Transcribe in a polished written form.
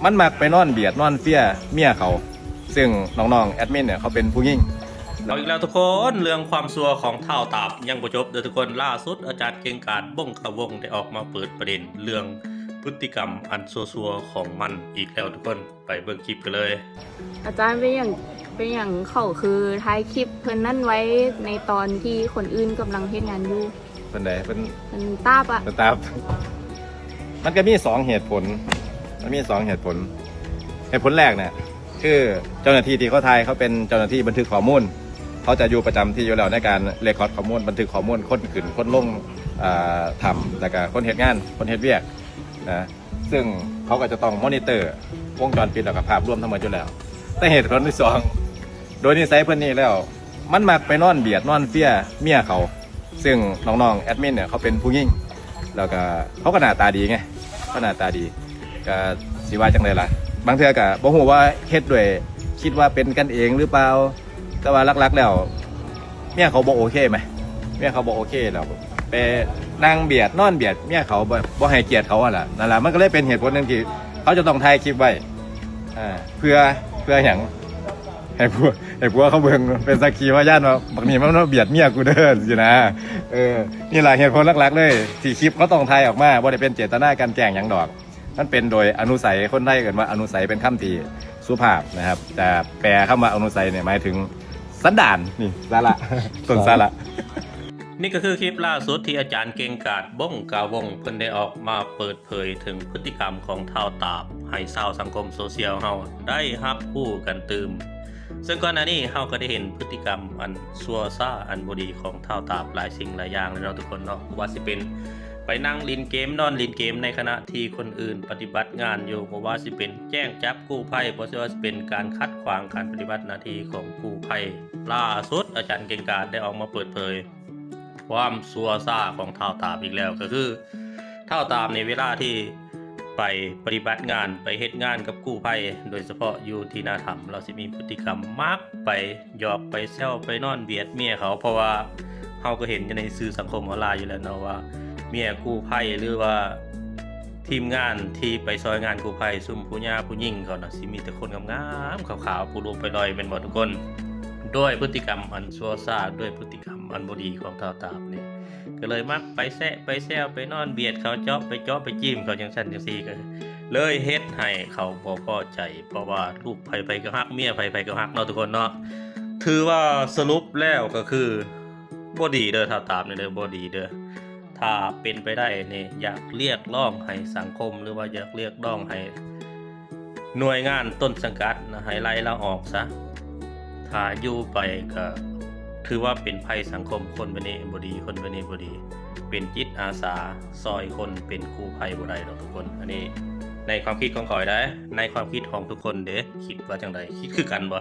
มันมักไปนอนเบียดนอนเฟี้ยเมียเขาซึ่งน้องๆแอดมินเนี่ยเขาเป็นผู้หญิงเราอีกแล้วทุกคนเรื่องความซัวของเท่าตาบยังบ่จบเด้อทุกคนล่าสุดอาจารย์เก่งกาจบ้งขวงได้ออกมาเปิดประเด็นเรื่องพฤติกรรมอันซัวๆของมันอีกแล้วทุกคนไปเบิ่งคลิปกันเลย อาจารย์เป็นอย่างเขาคือท้ายคลิปเพิ่นนั่นไว้ในตอนที่คนอื่นกำลังเฮ็ดงานอยู่เป็นไดเป็นตาบอ่ะเป็นตาบมันก็มี2เหตุผลเหตุผลแรกเนี่ยคือเจ้าหน้าที่ที่เขาทายเขาเป็นเจ้าหน้าที่บันทึกข้อมูลเขาจะอยู่ประจำที่อยู่แล้วในการเรคคอร์ดข้อมูลบันทึกข้อมูลคนขึ้นคนลงทำแต่ก็คนเฮ็ดงานคนเฮ็ดเวียกนะซึ่งเขาก็จะต้องมอนิเตอร์วงจรปิดแล้วก็ภาพรวมทั้งหมดอยู่แล้วแต่เหตุผลที่2โดยนิสัยเพิ่นนี่แล้วมันมักไปนอนเบียดนอนเฟี้ยเมียเขาซึ่งน้องๆแอดมินเนี่ยเขาเป็นผู้หญิงแล้วก็เขาก็หน้าตาดีไงก็หน้าตาดีก็สิว่าจังได๋ล่ะบางเทื่อก็บ่ฮู้ว่าเฮ็ดด้วยคิดว่าเป็นกันเองหรือเปล่าแต่ว่าหลักๆแล้วเมียเขาบ่โอเคไหมเมียเขาบ่โอเคแล้วไปนั่งเบียดนอนเบียดเมียเขาบ่ให้เกียรติเขาอะล่ะนั่นล่ะมันก็เลยเป็นเหตุผลนึงที่เขาจะต้องถ่ายคลิปไว้เพื่อหยังให้ผัวเขาเบิ่งเป็นสักขีพยานว่าบักนี้มันเบียดเมียกูเด้อสินะนี่แหละเหตุผลหลักๆเลยที่คลิปเขาต้องถ่ายออกมาบ่ได้เป็นเจตนาการแกล้งหยังดอกมันเป็นโดยอนุสัยคนไทยเกิดว่าอนุสัยเป็นคำที่สุภาพนะครับแต่แปลคำว่าอนุสัยเนี่ยหมายถึงสันดานนี่สาระต้นสาระนี่ก็คือคลิปล่าสุดที่อาจารย์เก่งกาจบ้งกาวงเพิ่นได้ออกมาเปิดเผยถึงพฤติกรรมของเท่าตาบให้ชาวสังคมโซเชียลเฮาได้รับรู้กันตื่มซึ่งก่อนหน้านี้เฮาก็ได้เห็นพฤติกรรมอันซัวซ่าอันบ่ดีของเท่าตาบหลายสิ่งหลายอย่างเลยเนาะทุกคนเนาะว่าสิเป็นไปนั่งลินเกมนอนลินเกมในขณะที่คนอื่นปฏิบัติงานอยู่เพราะว่าสิเป็นแจ้งจับกู้ภัยเพราะว่าสิเป็นการคัดขวางการปฏิบัติหน้าที่ของกู้ภัยล่าสุดอาจารย์เก่งกาจได้ออกมาเปิดเผยความซัวซ่าของเท่าตาบอีกแล้วก็คือเท่าตาบในเวลาที่ไปปฏิบัติงานไปเฮ็ดงานกับกู้ภัยโดยเฉพาะอยู่ที่นาถ้ำเราสิมีพฤติกรรมมักไปหยอกไปแซวไปนอนเบียดเมียเขาเพราะว่าเฮาก็เห็นอยู่ในสื่อสังคมออนไลน์อยู่แล้วเนาะว่าเมียกู้ภัยหรือว่าทีมงานที่ไปซอยงานกู้ภัยซุ่มผู้หญิงผู้หญิงเขาน่ะสิมีแต่คนงามๆขาวๆผู้รูปไปลอยเป็นบ่ทุกคนด้วยพฤติกรรมอันซัวซ่าด้วยพฤติกรรมอันบ่ดีของเท่าตาบนี่ก็เลยมักไปแซะไปแซวไปนอนเบียดเขาเจาะไปจิ้มเขาจังซั่นจังซี่ก็เลยเฮ็ดให้เขาบ่พอใจเพราะว่าลูกไผๆก็ฮักเมียไผๆก็ฮักเนาะทุกคนเนาะถือว่าสรุปแล้วก็คือบ่ดีเด้อเท่าตาบนี่เด้อบ่ดีเด้อถ้าเป็นไปได้นี่อยากเรียกร้องให้สังคมหรือว่าอยากเรียกร้องให้หน่วยงานต้นสังกัดนะให้ไล่เราออกซะถ้าอยู่ไปก็ถือว่าเป็นภัยสังคมคนเป็นบดีคนเป็นบดีเป็นจิตอาสาซอยคนเป็นกู้ภัยบ่ได้หรอกทุกคนอันนี้ในความคิดของข่อยได้ในความคิดของทุกคนเด้คิดว่าจังไดคิดคือกันบ่